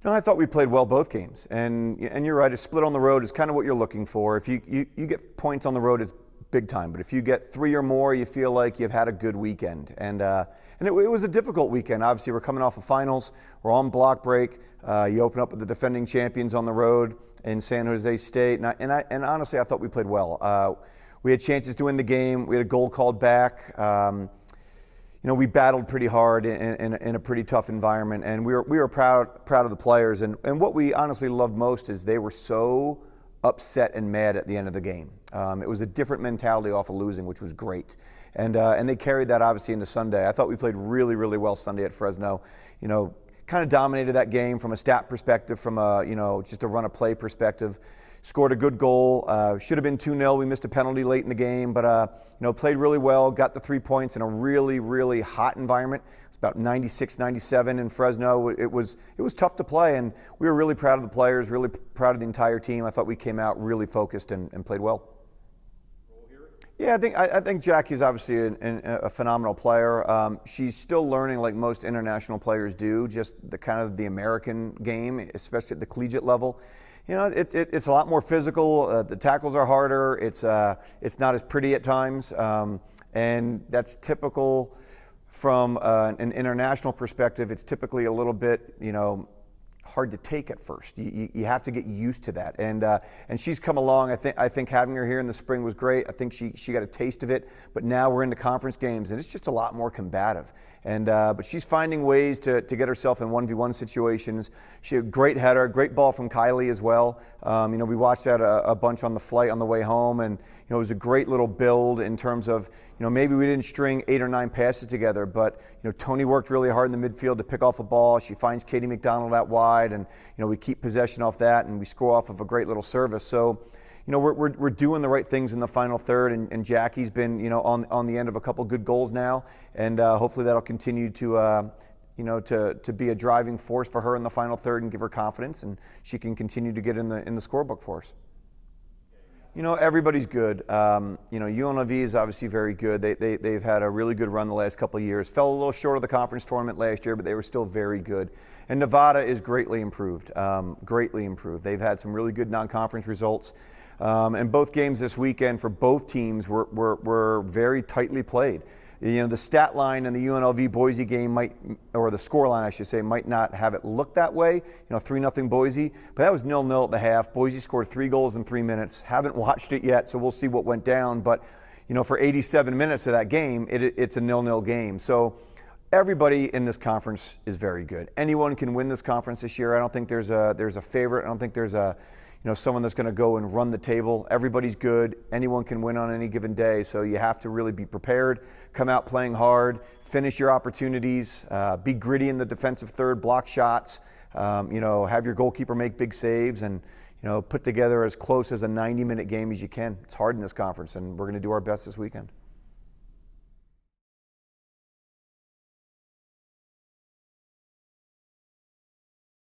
No, I thought we played well both games, and you're right. A split on the road is kind of what you're looking for. If you get points on the road, it's big time. But if you get 3 or more, you feel like you've had a good weekend. And it was a difficult weekend. Obviously, we're coming off of finals. We're on block break. You open up with the defending champions on the road in San Jose State, and honestly, I thought we played well. We had chances to win the game. We had a goal called back. We battled pretty hard in a pretty tough environment, and we were proud of the players. And what we honestly loved most is they were so upset and mad at the end of the game. It was a different mentality off of losing, which was great. And they carried that obviously into Sunday. I thought we played really, really well Sunday at Fresno. Kind of dominated that game from a stat perspective, from just a run of play perspective. Scored a good goal. Should have been 2-0. We missed a penalty late in the game, but played really well. Got the 3 points in a really, really hot environment. It was about 96, 97 in Fresno. It was tough to play, and we were really proud of the players, really proud of the entire team. I thought we came out really focused and played well. Yeah, I think Jacqui's obviously a phenomenal player. She's still learning, like most international players do, just the American game, especially at the collegiate level. It's a lot more physical. The tackles are harder. It's not as pretty at times, and that's typical from an international perspective. It's typically a little bit, hard to take at first. You have to get used to that, and she's come along. I think having her here in the spring was great. I think she got a taste of it, but now we're into conference games, and it's just a lot more combative. But she's finding ways to get herself in 1v1 situations. She had a great header, great ball from Kylie as well. We watched that a bunch on the flight on the way home, and it was a great little build in terms of maybe we didn't string 8 or 9 passes together, but Tony worked really hard in the midfield to pick off a ball. She finds Katie McDonald out wide, and we keep possession off that, and we score off of a great little service. So we're doing the right things in the final third, and Jacqui's been on the end of a couple good goals now, and hopefully that'll continue to be a driving force for her in the final third and give her confidence, and she can continue to get in the scorebook for us. Everybody's good. UNLV is obviously very good. They've had a really good run the last couple of years. Fell a little short of the conference tournament last year, but they were still very good. And Nevada is greatly improved, greatly improved. They've had some really good non-conference results. And both games this weekend for both teams were very tightly played. The stat line in the UNLV Boise game or the score line, I should say, might not have it look that way. 3-0 Boise, but that was 0-0 at the half. Boise scored 3 goals in 3 minutes. Haven't watched it yet, so we'll see what went down. But for 87 minutes of that game, it's a 0-0 game. So everybody in this conference is very good. Anyone can win this conference this year. I don't think there's a favorite. I don't think there's someone that's going to go and run the table. Everybody's good. Anyone can win on any given day. So you have to really be prepared, come out playing hard, finish your opportunities, be gritty in the defensive third, block shots, have your goalkeeper make big saves, and put together as close as a 90-minute game as you can. It's hard in this conference, and we're going to do our best this weekend.